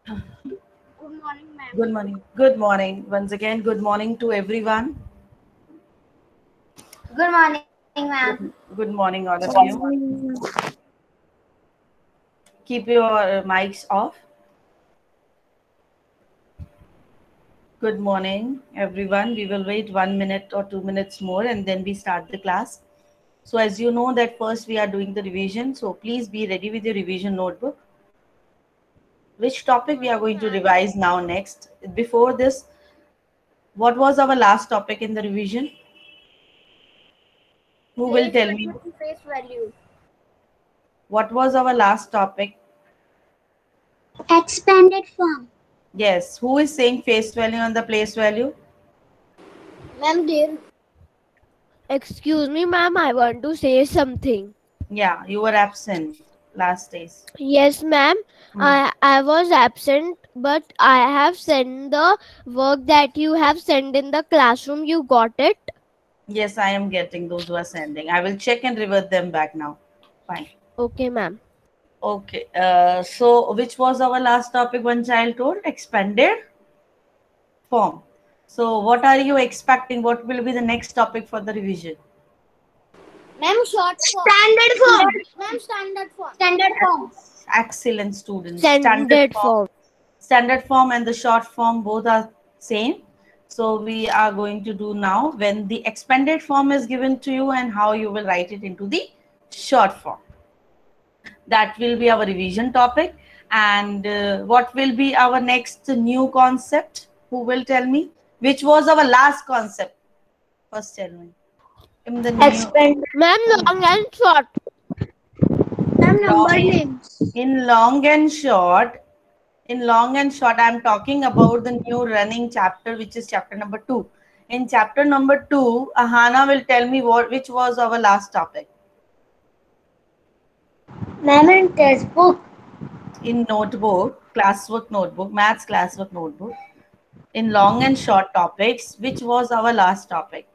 Good morning, ma'am. Good morning. Good morning. Once again, good morning to everyone. Good morning, ma'am. Good morning, all of Good you. morning. Keep your mics off. Good morning, everyone. We will wait 1 minute or 2 minutes more and then we start the class. So, as you know, that first we are doing the revision. So, please be ready with your revision notebook. Which topic we are Morning, going to ma'am. revise now next? Before this, what was our last topic in the revision? Who will Face tell me? value to face value. What was our last topic? Expanded form. Yes, who is saying face value and the place value? Ma'am, dear. Excuse me, ma'am, I want to say something. Yeah, you were absent last days. Yes, ma'am, Hmm. I was absent, but I have sent the work that you have sent in the classroom. You got it? Yes, I am getting those who are sending. I will check and revert them back now. Fine. Okay, ma'am. Okay. So which was our last topic? One child told expanded form. So what are you expecting? What will be the next topic for the revision? Ma'am, short form. Standard form. Ma'am, standard form. Standard form. Excellent students. Standard form. Standard form and the short form both are same. So we are going to do now when the expanded form is given to you and how you will write it into the short form. That will be our revision topic. And what will be our next new concept? Who will tell me? Which was our last concept? First tell me. In the new Expanded. Ma'am, long and short. Ma'am, long, number names. in long and short, I'm talking about the new running chapter, which is chapter number 2. In chapter number 2, Ahana will tell me which was our last topic. Ma'am, in textbook. In notebook, classwork notebook, maths classwork notebook. In long and short topics, which was our last topic?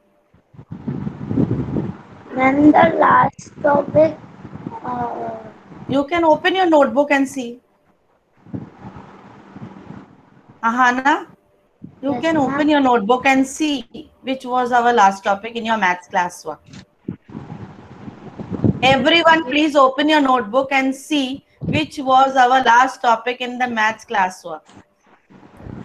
Ma'am, the last topic. Uh, You can open your notebook and see. Ahana, you yes, can open ma'am. your notebook and see which was our last topic in your maths classwork. Everyone, please open your notebook and see which was our last topic in the maths classwork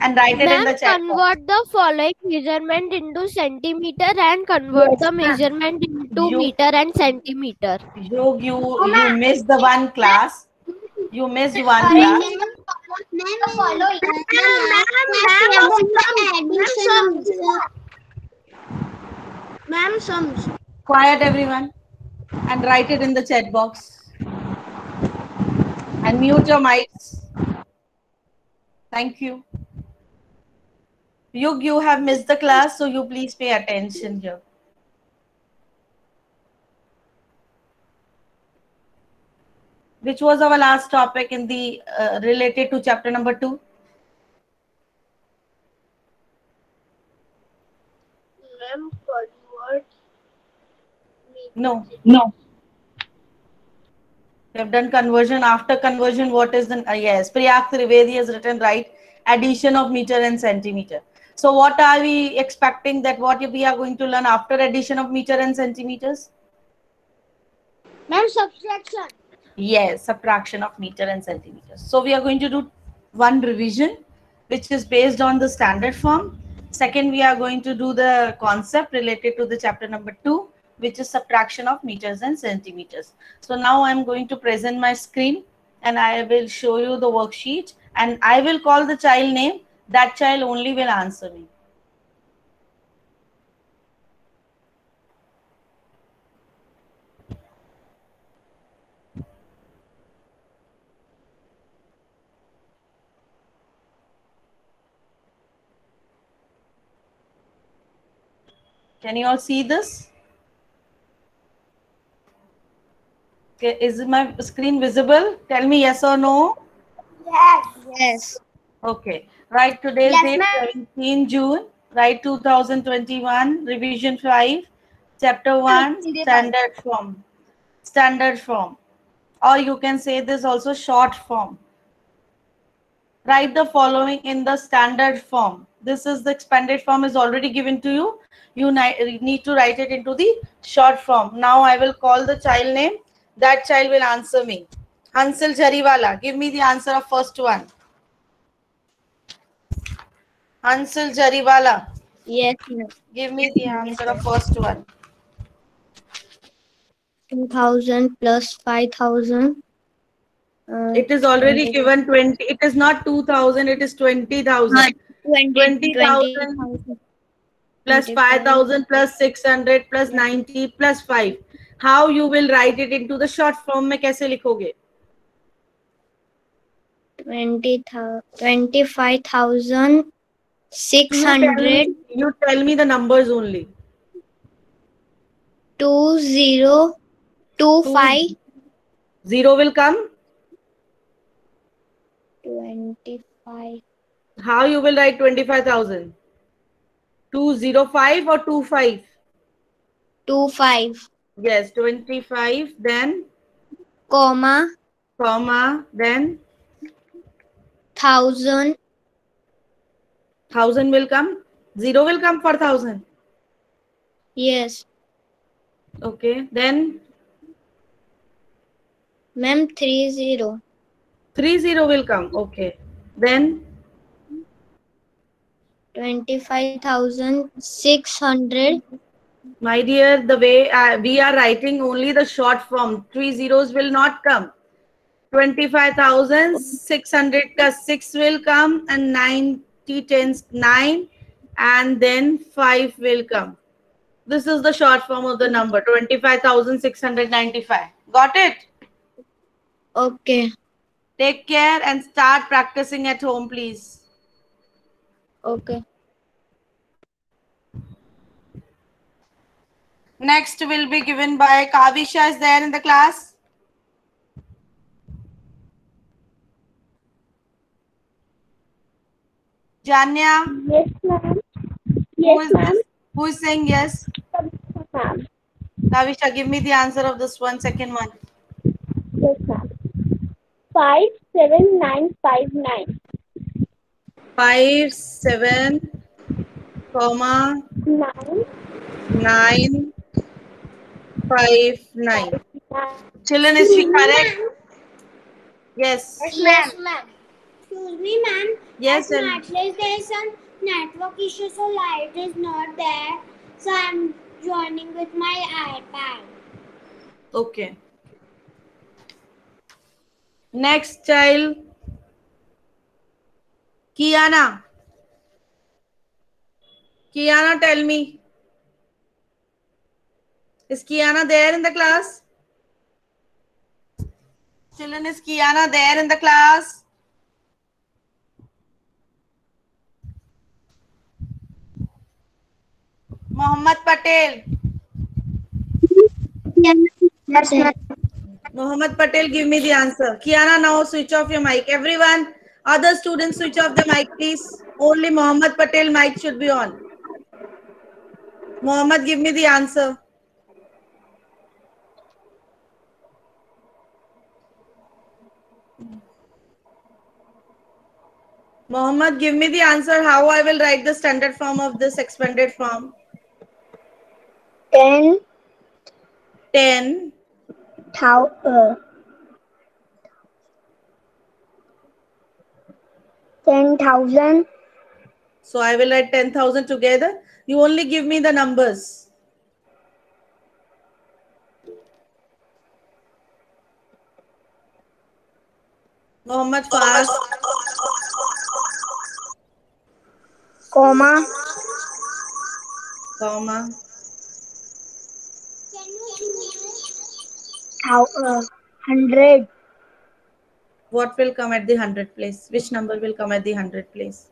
and write it in Ma'am, the chat box. convert the following measurement into centimeter and convert Yes, the ma'am. measurement into You, meter and centimeter. you missed the one class. You missed one Ma'am, class. Ma'am, the following. ma'am, ma'am, sums. Quiet, everyone, and write it in the chat box and mute your mics. Thank you. You have missed the class, so you please pay attention here. Which was our last topic in the related to chapter number 2? Ma'am, convert. No. No. We have done conversion. After conversion, what is the yes? Priyak Trivedi has written right. Addition of meter and centimeter. So what are we expecting that what we are going to learn after addition of meter and centimeters? Ma'am, subtraction. Yes, subtraction of meter and centimeters. So we are going to do one revision, which is based on the standard form. Second, we are going to do the concept related to the chapter number 2, which is subtraction of meters and centimeters. So now I'm going to present my screen and I will show you the worksheet and I will call the child name. That child only will answer me. Can you all see this? Okay, is my screen visible? Tell me yes or no. Yes. Yes. Okay, right, today's Yes, date ma'am. 17 June, right, 2021, revision 5, chapter 1, standard form. Standard form. Or you can say this also short form. Write the following in the standard form. This is the expanded form is already given to you. You need to write it into the short form. Now I will call the child name. That child will answer me. Hansal Jariwala, give me the answer of first one. Hansal Jariwala, Yes, ma'am. give me the answer of first one. 2000 plus 5000. It is already given 20. It is not 2000, it is 20,000. 20,000 plus 5,000 plus 600 plus 90 plus 5. How you will write it into the short form में कैसे लिखोगे? 25,600. You tell me the numbers only. 2025. 0 will come. 25. How you will write 25,000? 205 or 25? 25. Yes, 25. Then Comma. then 1000. 1,000 will come. 0 will come for 1,000. Yes. Okay. Then Ma'am, 30. 30 will come. Okay. Then 25,600. my dear, the way we are writing only the short form. 3 zeros will not come. 25,600 plus 6 will come and 90 tens 9 and then 5 will come. This is the short form of the number 25,695. Got it? Okay. Take care and start practicing at home, please. Okay. Next will be given by Kavisha. Is there in the class? Janya? Yes, ma'am. Who is saying yes? Ma'am. Kavisha, give me the answer of this one, second one. Yes, ma'am. 57959. 5, 7, comma, 9. 9, 5, 9. Children, is she correct? Yes. Yes, ma'am. Excuse me, ma'am. Yes, At and my place there is some network issue, so light is not there. So I'm joining with my iPad. okay. Next child, Kiana. Kiana, tell me. Is Kiana there in the class? Children, is Kiana there in the class? Mohammed Patel. Yes, ma'am. Mohammed Patel, give me the answer. Kiana, now switch off your mic. Everyone, other students, switch off the mic, please. Only Mohammed Patel mic should be on. Mohammed, give me the answer. Mohammed, give me the answer how I will write the standard form of this expanded form. 10. 10. 10,000. So I will write 10,000 together. You only give me the numbers. Mohammed, fast. Comma. Comma. Can you 100. What will come at the 100 place? Which number will come at the 100 place?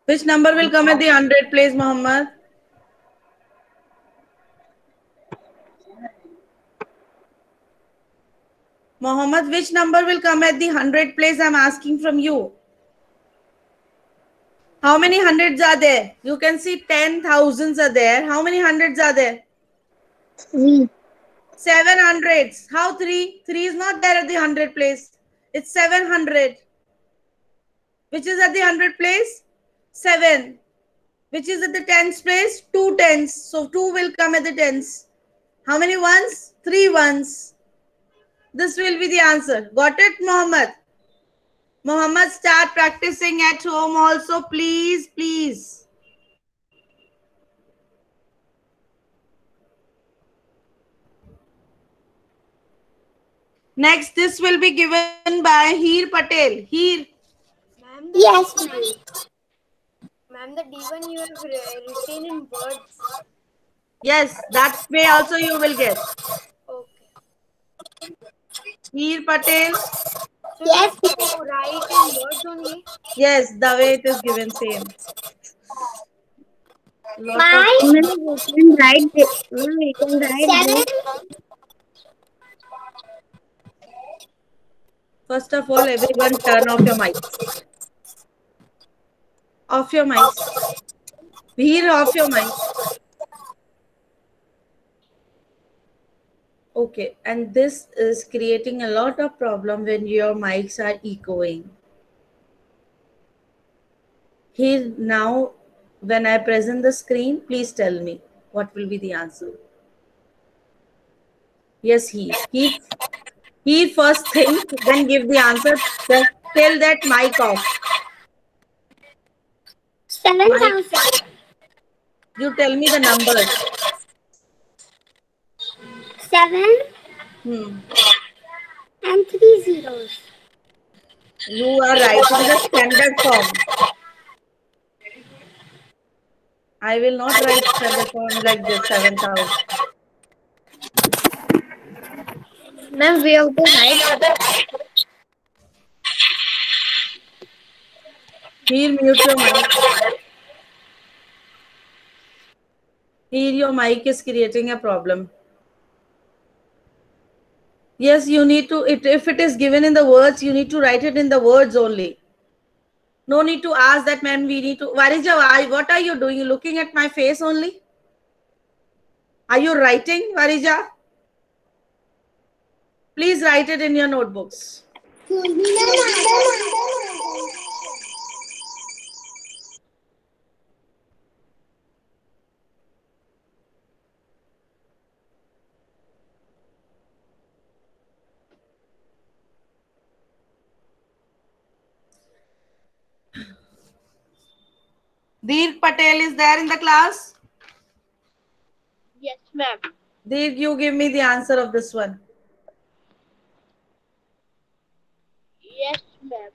Which number will come at the 100 place, Mohammed? Mohammed, which number will come at the 100 place? I'm asking from you. How many hundreds are there? You can see 10,000s are there. How many hundreds are there? 3. 7 hundreds. How 3? 3 is not there at the 100 place. It's 700. Which is at the 100 place? 7. Which is at the tens place? 2 tens. So 2 will come at the tens. How many ones? 3 ones. This will be the answer. Got it, Mohammed? Mohammed, start practicing at home also, please, please. Next, this will be given by Heer Patel. Heer. Yes, ma'am. Ma'am, the D1 you have written in words. Yes, that way also you will get. Okay. Heer Patel. So Yes, you have to write in words only. Yes, the way it is given, same. Lot of my We can write this. We can write 7. this. First of all, everyone turn off your mics. Off your mics. Heer, off your mics. Okay, and this is creating a lot of problem when your mics are echoing. Here now, when I present the screen, please tell me what will be the answer. Yes, he first think, then give the answer. Just tell that mic off. 7,000. You tell me the numbers. 7 and 3 zeros. You are writing the standard form. I will not write standard form like this, 7,000. Ma'am, we have to write. Here, mute your mic. Here, your mic is creating a problem. Yes, you need to, if it is given in the words, you need to write it in the words only. No need to ask that, man, we need to. Varija, what are you doing? You looking at my face only? Are you writing, Varija? Please write it in your notebooks. Dirk Patel is there in the class? Yes, ma'am. Dirk, you give me the answer of this one. Yes, ma'am.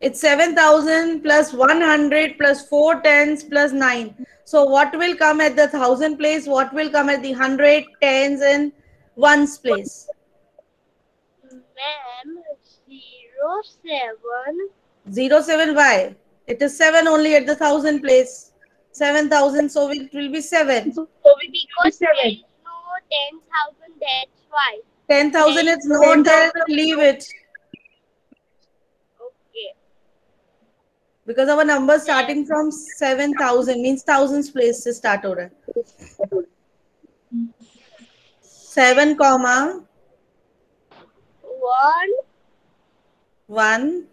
It's 7,000 plus 100 plus 4 tens plus 9. So what will come at the 1,000 place? What will come at the 100, tens and ones place? Ma'am, 07. 07 why? It is 7 only at the 1,000 place. 7,000, so it will be 7. Because there is no 10,000, that's why. 10,000 is not there, leave it. Okay. Because our number starting from 7,000 means thousands place से start हो रहा है. 7 comma 1, 1.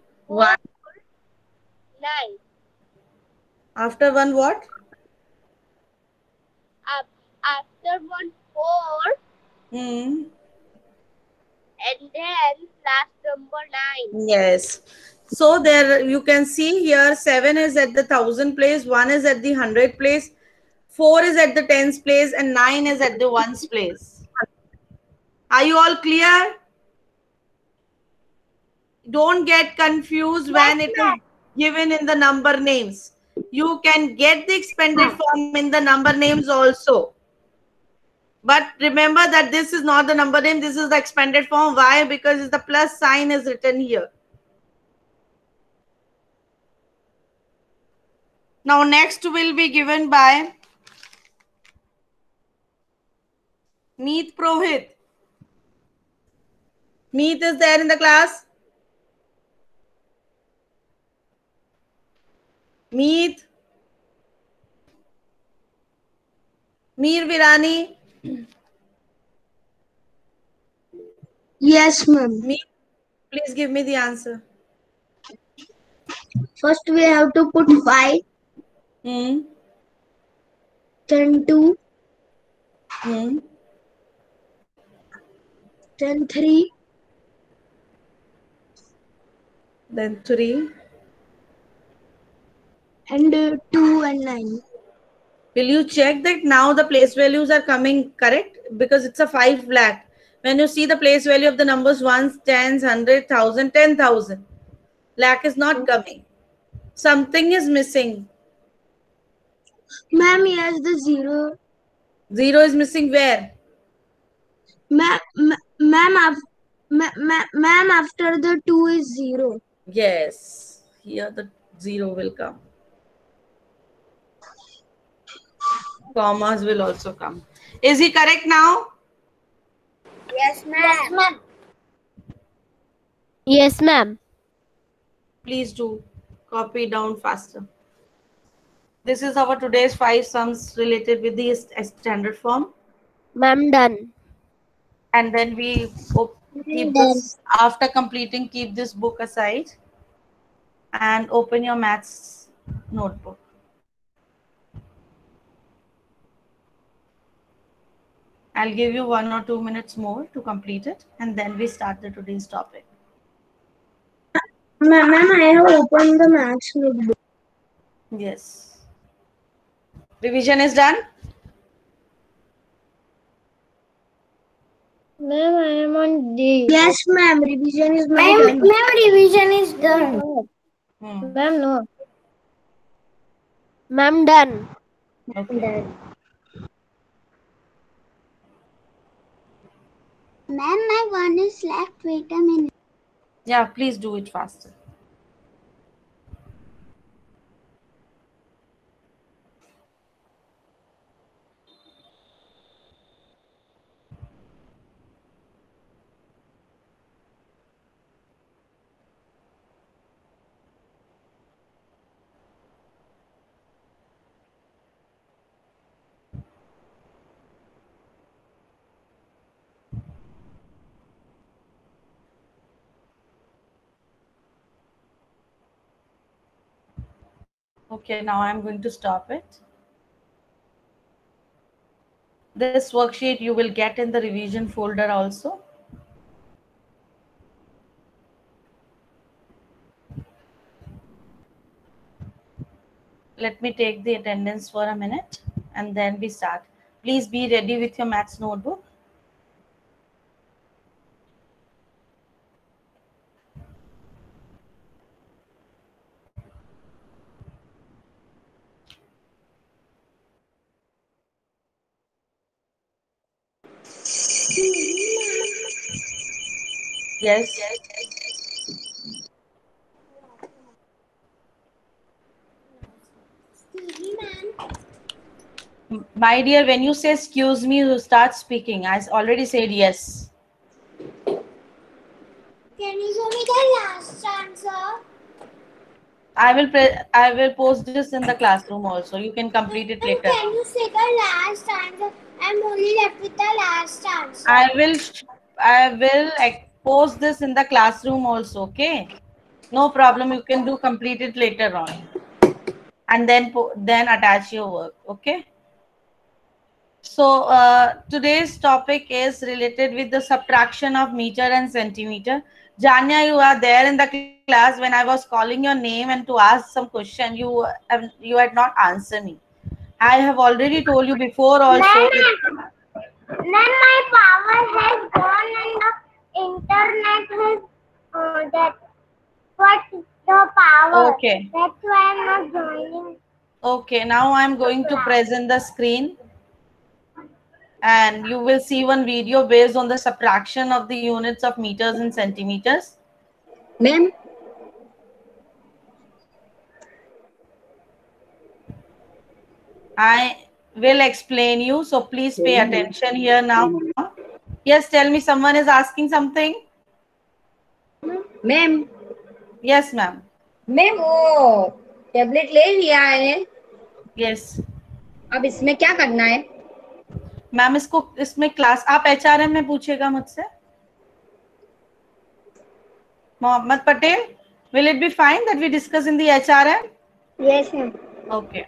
9. After 1 what? After 1, 4. And then last number 9. Yes. So there you can see here 7 is at the 1,000 place, 1 is at the 100 place, 4 is at the tens place, and 9 is at the ones place. Are you all clear? Don't get confused when it is given in the number names. You can get the expanded form in the number names also. But remember that this is not the number name, this is the expanded form. Why? Because the plus sign is written here. Now next will be given by Meet Prohit. Meet is there in the class? Meet. Mir Virani. Yes, ma'am. Meet. Please give me the answer. First we have to put 5, Hmm. then 2, Hmm. then 3, Then 3. and 2 and 9. Will you check that now the place values are coming correct? Because it's a 5 lakh. When you see the place value of the numbers ones, tens, 100,000, 10,000, lakh is not coming. Something is missing. Ma'am, yes, the 0. 0 is missing where? Ma'am, ma'am, after the 2 is 0. Yes. Here the 0 will come. Commas will also come. Is he correct now? Yes, ma'am. Yes, ma'am. Please do copy down faster. This is our today's 5 sums related with the standard form. Ma'am, done. And then we keep this, after completing, keep this book aside and open your maths notebook. I'll give you 1 or 2 minutes more to complete it, and then we start the today's topic. Ma'am, I have opened the maths notebook. Yes. Revision is done. Ma'am, I am on D. Yes, ma'am, revision is my done. Ma'am, revision is done. Ma'am, no. Ma'am, done. Okay. Ma'am, my one is left. Wait a minute. Yeah, please do it faster. Okay, now I'm going to stop it. This worksheet you will get in the revision folder also. Let me take the attendance for a minute and then we start. Please be ready with your maths notebook. Yes. My dear, when you say excuse me, you start speaking. I already said yes. Can you show me the last answer? I will post this in the classroom also. You can complete it later. Can you say the last answer? I'm only left with the last answer. I will post this in the classroom also. Okay. No problem. You can do complete it later on, and then attach your work. Okay. So today's topic is related with the subtraction of meter and centimeter. Janya, you are there in the class when I was calling your name and to ask some question. You had not answered me. I have already told you before also. Then my power has gone and the internet has that what the power. Okay. That's why I'm not joining. Okay. Now I'm going to present the screen. And you will see one video based on the subtraction of the units of meters and centimeters. Ma'am. I will explain you, so please pay attention here now. Yes, tell me, someone is asking something. Ma'am. Yes, ma'am. Ma'am, tablet ले लिया है। Yes अब इसमें क्या करना है? Ma'am, इसको इसमें क्लास आप HRM में पूछेगा मुझसे। Mohammad Patel, will it be fine that we discuss in the HRM? Yes, ma'am. Okay.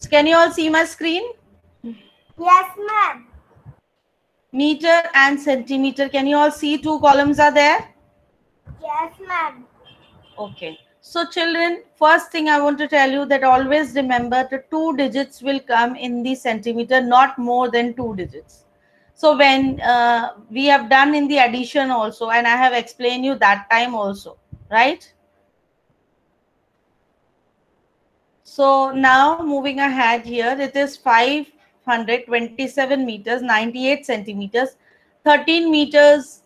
Can you all see my screen? Yes, ma'am. Meter and centimeter. Can you all see two columns are there? Yes, ma'am. Okay. So children, first thing I want to tell you that always remember the 2 digits will come in the centimeter, not more than 2 digits. So when we have done in the addition also, and I have explained you that time also, right? So now moving ahead here, it is 527 meters, 98 centimeters, 13 meters,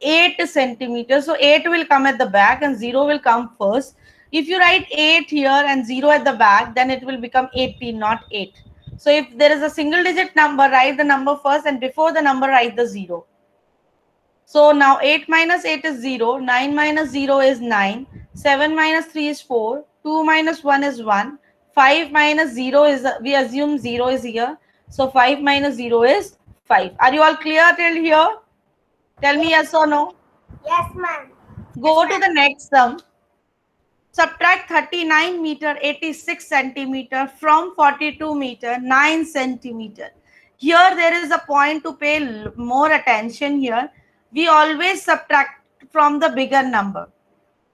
8 centimeters. So 8 will come at the back and 0 will come first. If you write 8 here and 0 at the back, then it will become 18, not 8. So if there is a single digit number, write the number first, and before the number, write the 0. So now 8 minus 8 is 0, 9 minus 0 is 9, 7 minus 3 is 4, 2 minus 1 is 1, 5 minus 0 is, we assume 0 is here. So 5 minus 0 is 5. Are you all clear till here? Tell me yes or no. Yes, ma'am. Go to the next sum. Subtract 39 meter 86 centimeter from 42 meter 9 centimeter. Here there is a point to pay more attention here. We always subtract from the bigger number.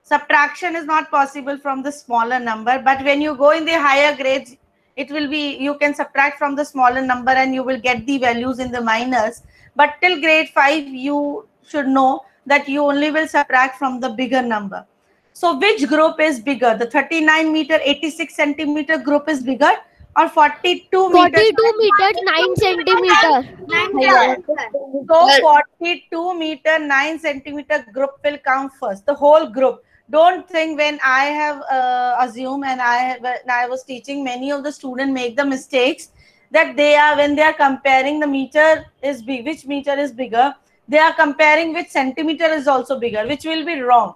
Subtraction is not possible from the smaller number, but when you go in the higher grades, it will be, you can subtract from the smaller number and you will get the values in the minors. But till grade 5, you should know that you only will subtract from the bigger number. So which group is bigger? The 39 meter 86 centimeter group is bigger, or 42 meters 42 meters 9 centimeter. Yes. So 42 meter 9 centimeter group will come first, the whole group. Don't think when I have assumed, and when I was teaching, many of the students make the mistakes that they are, when they are comparing the meter is big, which meter is bigger, they are comparing which centimeter is also bigger, which will be wrong.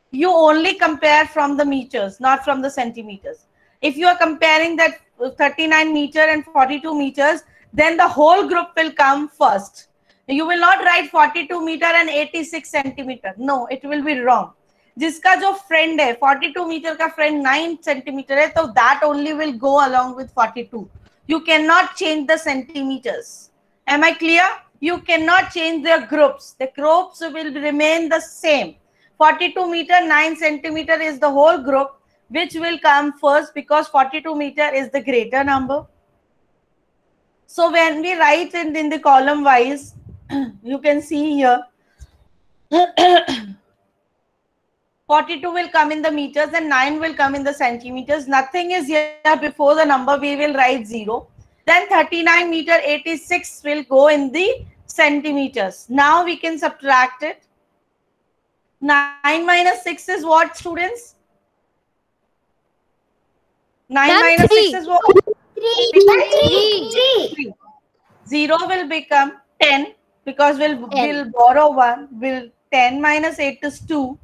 You only compare from the meters, not from the centimeters. If you are comparing that 39 meter and 42 meters, then the whole group will come first. You will not write 42 meter and 86 centimeter. No, it will be wrong. जिसका जो friend है 42 meter का friend 9 centimeter है, तो that only will go along with 42. You cannot change the centimeters. Am I clear? You cannot change their groups. The groups will remain the same. 42 meter 9 centimeter is the whole group, which will come first because 42 meter is the greater number. So when we write it in the column wise, you can see here 42 will come in the meters and 9 will come in the centimeters. Nothing is here before the number, we will write 0. Then 39 meter 86 will go in the centimeters. Now we can subtract it. 9 minus 6 is what, students? 9 minus 6 is what? 3. 0 will become 10 because we'll borrow 1. Will 10 minus 8 is 2.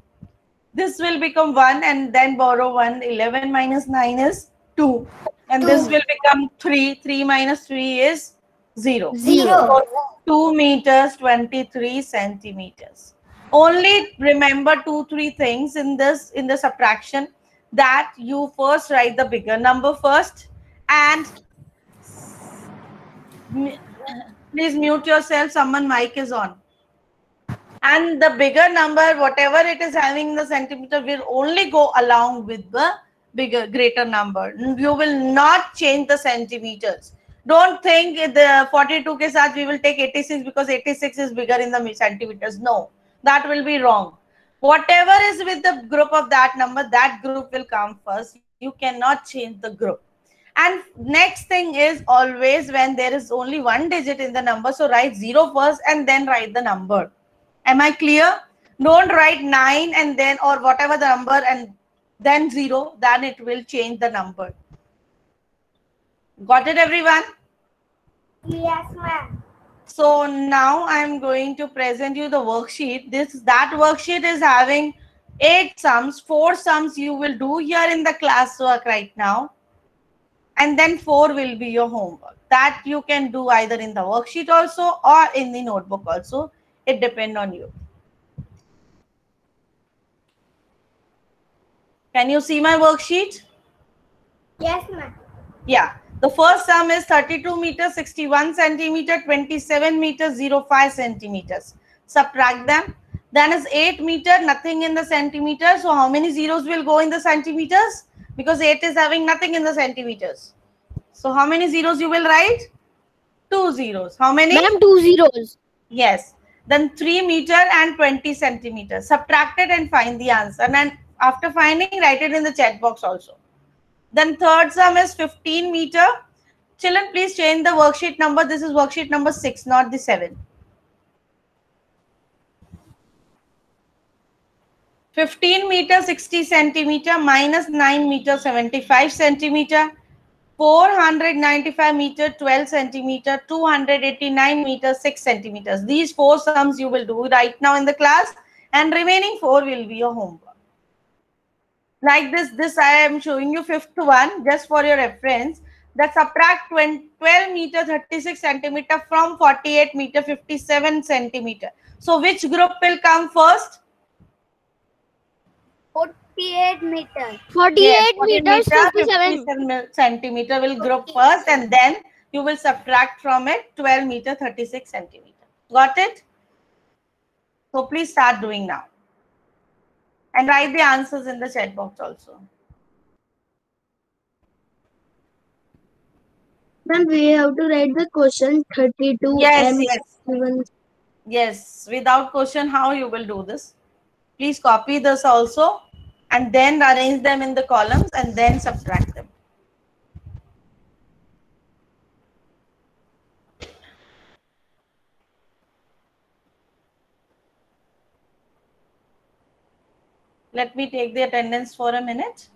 This will become 1 and then borrow 1. 11 minus 9 is 2. And this will become 3. 3 minus 3 is 0. 0. So 2 meters 23 centimeters. Only remember 2-3 things in this, in the subtraction, that you first write the bigger number first, and please mute yourself, someone mic is on. And the bigger number, whatever it is having in the centimeter, will only go along with the greater number. You will not change the centimeters. Don't think the 42 ke saath we will take 86 because 86 is bigger in the centimeters. No, that will be wrong. Whatever is with the group of that number, that group will come first. You cannot change the group. And next thing is, always when there is only one digit in the number, so write 0 first and then write the number. Am I clear? Don't write 9 and then, or whatever the number and then 0, then it will change the number. Got it, everyone? Yes, ma'am. So now I am going to present you the worksheet. That worksheet is having 8 sums, 4 sums you will do here in the classwork right now. And then 4 will be your homework. That you can do either in the worksheet also or in the notebook also. It depends on you. Can you see my worksheet? Yes, ma'am. Yeah. The first sum is 32 meters, 61 centimeter, 27 meters, 05 centimeters. Subtract them. Then is 8 meter, nothing in the centimeters. So how many zeros will go in the centimeters? Because 8 is having nothing in the centimeters. So how many zeros you will write? 2 zeros. How many? Ma'am, 2 zeros. Yes. Then 3 meter and 20 centimeters. Subtract it and find the answer. And after finding, write it in the chat box also. Then third sum is 15 meter. Children, please change the worksheet number. This is worksheet number 6, not the 7. 15 meter 60 centimeter minus 9 meter 75 centimeter. 495 meter 12 centimeter, 289 meter 6 centimeters. These 4 sums you will do right now in the class, and remaining 4 will be your homework. Like this I am showing you fifth one just for your reference. That subtract 12 meter 36 centimeter from 48 meter 57 centimeter. So which group will come first? 48 meters. 48 Yes, 40 meters, meter, 57. 57 centimeter will group first, and then you will subtract from it 12 meter 36 centimeter. Got it? So please start doing now. And write the answers in the chat box also. Ma'am, we have to write the question 32 Yes, and yes. 61. Yes, without question, how you will do this? Please copy this also and then arrange them in the columns and then subtract them. Let me take the attendance for a minute.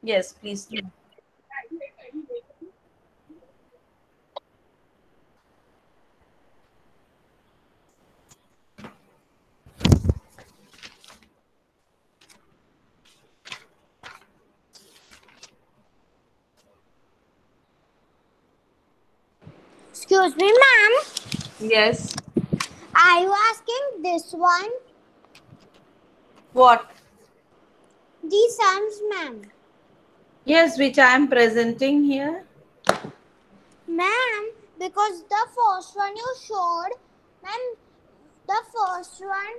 Yes, please do. Excuse me, ma'am. Yes. Are you asking this one? What? The sums, ma'am. Yes, which I am presenting here. Ma'am, because the first one you showed, ma'am, the first one,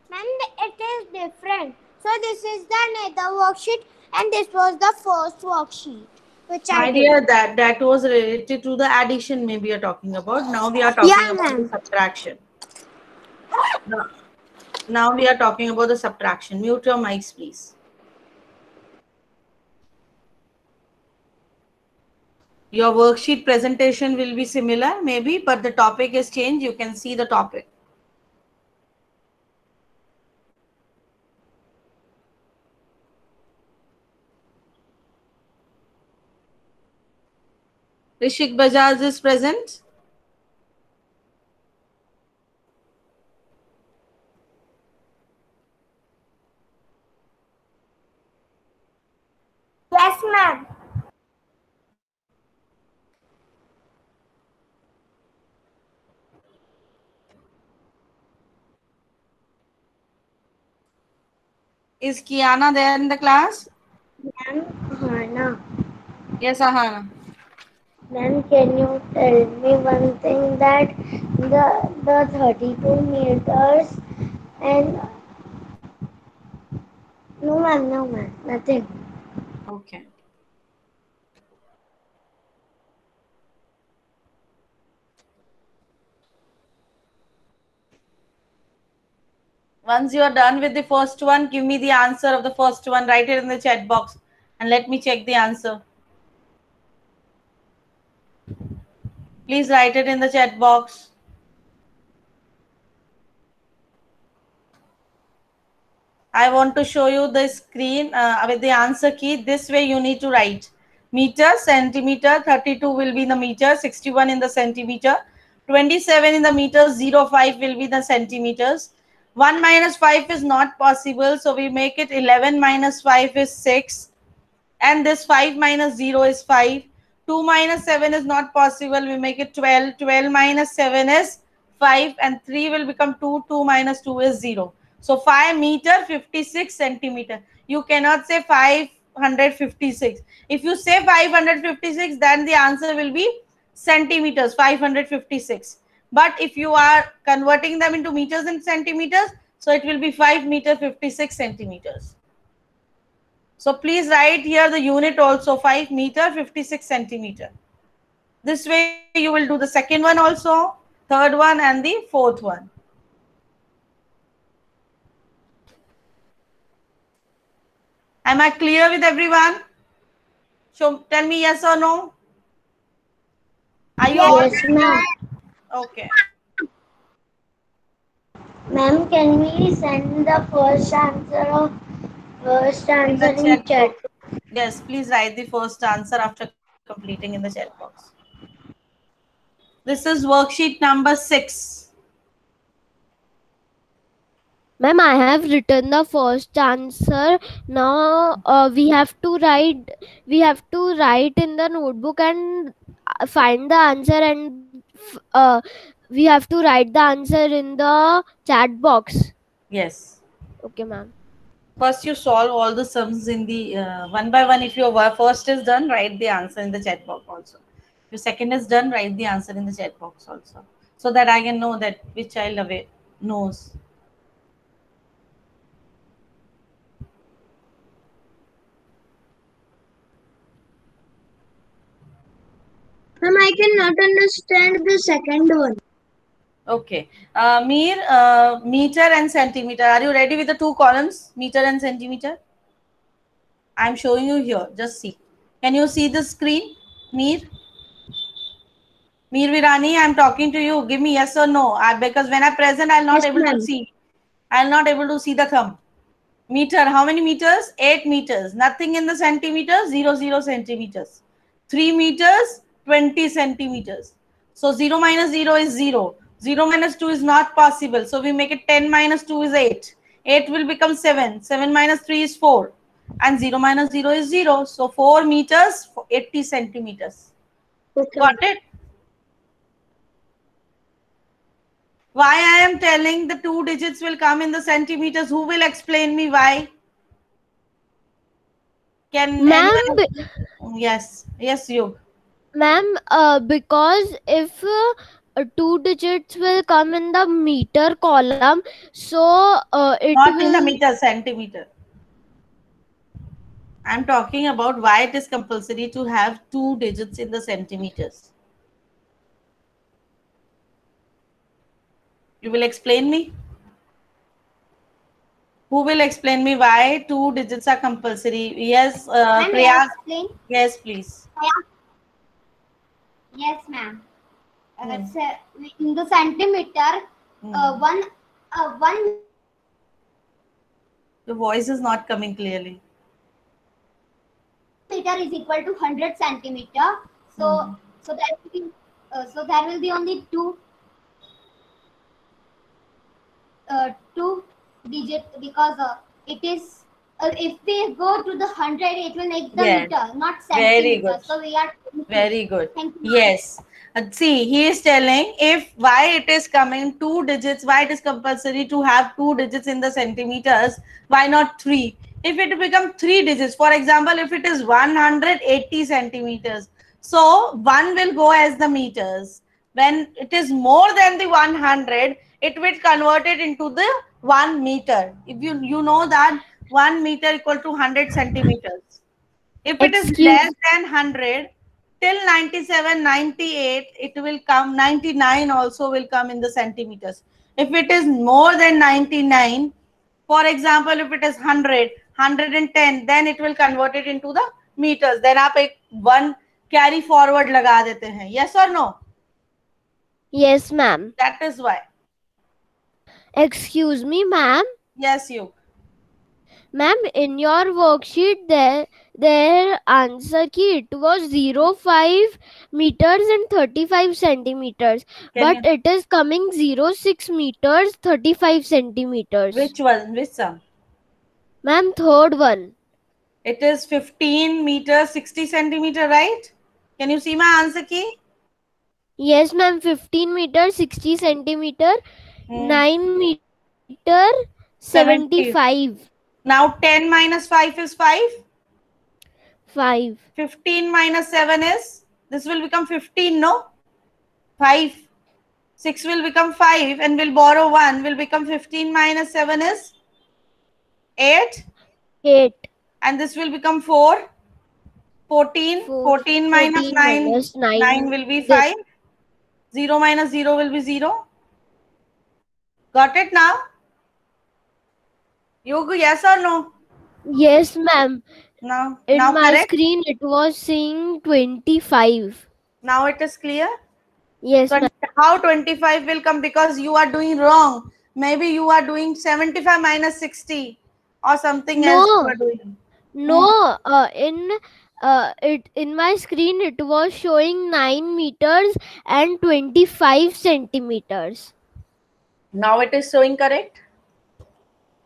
ma'am, it is different. So this is the another worksheet and this was the first worksheet. Which I did. Idea that was related to the addition maybe you're talking about. Now we are talking Yeah, about ma'am. the subtraction. Now we are talking about the subtraction. Mute your mics, please. Your worksheet presentation will be similar maybe, but the topic is changed. You can see the topic. Rishik Bajaj is present. Yes, ma'am. Is Kiana there in the class? Ma'am, Hana. Yes, Ahana. Ma'am, can you tell me one thing that the 32 meters and no ma'am, nothing. Okay. Once you are done with the first one, give me the answer of the first one. Write it in the chat box and let me check the answer. Please write it in the chat box. I want to show you the screen with the answer key. This way you need to write meter, centimeter, 32 will be the meter, 61 in the centimeter, 27 in the meters, 05 will be the centimeters. 1 minus 5 is not possible, so we make it 11 minus 5 is 6. And this 5 minus 0 is 5. 2 minus 7 is not possible, we make it 12. 12 minus 7 is 5, and 3 will become 2. 2 minus 2 is 0. So 5 meter 56 centimeter. You cannot say 556. If you say 556, then the answer will be centimeters, 556. But if you are converting them into meters and centimeters, so it will be 5 meter 56 centimeters. So please write here the unit also, 5 meter 56 centimeter. This way you will do the second one also, third one and the fourth one. Am I clear with everyone? So tell me yes or no. Are you all? Yes, ma'am. Okay. Ma'am, can we send the first answer in chat? Yes, please write the first answer after completing in the chat box. This is worksheet number 6. Ma'am, I have written the first answer. Now we have to write in the notebook and find the answer, and we have to write the answer in the chat box. Yes. Okay, ma'am. First you solve all the sums in the one by one. If your first is done, write the answer in the chat box also. If your second is done, write the answer in the chat box also, so that I can know that which child away knows. Ma'am, I cannot understand the second one. Okay. Meter and centimeter. Are you ready with the two columns, meter and centimeter? I'm showing you here. Just see. Can you see the screen? Mir Virani, I'm talking to you. Give me yes or no. Because when I present, I'll not Yes, able to ma'am. see. I'll not able to see the thumb. Meter. How many meters? 8 meters. Nothing in the centimeters. 0 centimeters. 3 meters. 20 centimeters. So 0 minus 0 is 0. 0 minus 2 is not possible. So we make it 10 minus 2 is 8. 8 will become 7. 7 minus 3 is 4. And 0 minus 0 is 0. So 4 meters, 80 centimeters. Okay. Got it? Why I am telling the 2 digits will come in the centimeters? Who will explain me why? Can Ma'am, anyone? Yes, you. Ma'am, because if 2 digits will come in the meter column, so it Not will in the meter, centimeter. I'm talking about why it is compulsory to have 2 digits in the centimeters. You will explain me? Who will explain me why 2 digits are compulsory? Yes, Priya. Explain. Yes, please. Yes, ma'am. In the centimeter, one The voice is not coming clearly. meter is equal to 100 centimeter. So there will be only two digit, because it is if we go to the 100, it will make the Yes. meter, not Very centimeter. good. So we are Very good. Thank you. Yes. See, he is telling if why it is coming 2 digits, why it is compulsory to have 2 digits in the centimeters, why not 3? If it become 3 digits, for example, if it is 180 centimeters, so 1 will go as the meters. When it is more than the 100, it will convert it into the 1 meter. If you know that 1 meter equal to 100 centimeters. If it is less than 100, till 97, 98, it will come, 99 also will come in the centimeters. If it is more than 99, for example, if it is 100, 110, then it will convert it into the meters. Then आप एक 1 carry forward लगा देते हैं. Yes or no? Yes, ma'am. That is why. Excuse me, ma'am. Yes, you. Ma'am, in your worksheet, their answer key, it was 0.5 meters and 35 centimeters. Can But you, it is coming 0.6 meters, 35 centimeters. which one? Which sum? Ma'am, third one. It is 15 meters, 60 centimeter, right? Can you see my answer key? Yes, ma'am, 15 meters, 60 centimeter, Hmm. 9 meter, 75. Now 10 minus 5 is 5. 5. 15 minus 7 is, this will become 15, no? 5. 6 will become 5 and we'll borrow 1. Will become 15 minus 7 is 8. 8. And this will become 4. 14. 14 minus 9. minus 9 will be 5. 0 minus 0 will be 0. Got it now? Yogu, yes or no? Yes, ma'am. Now, In now my correct? screen, it was saying 25. Now it is clear? Yes, So ma'am. how 25 will come? Because you are doing wrong. Maybe you are doing 75 minus 60 or something else you No, are doing. no. In my screen, it was showing 9 meters and 25 centimeters. Now it is showing correct?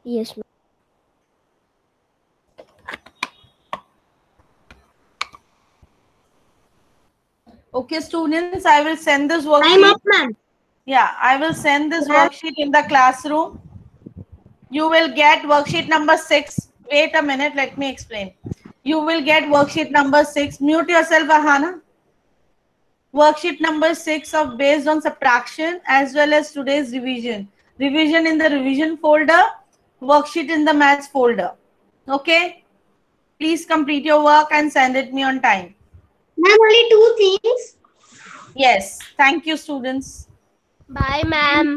Yes, ma'am. Okay, students, I will send this worksheet. Time up, ma'am. Yeah, I will send this worksheet in the classroom. You will get worksheet number 6. Wait a minute, let me explain. You will get worksheet number 6. Mute yourself, Ahana. Worksheet number 6 of based on subtraction as well as today's revision. Revision in the revision folder, worksheet in the maths folder. Okay? Please complete your work and send it me on time. Ma'am, only 2 things. Yes. Thank you, students. Bye, ma'am.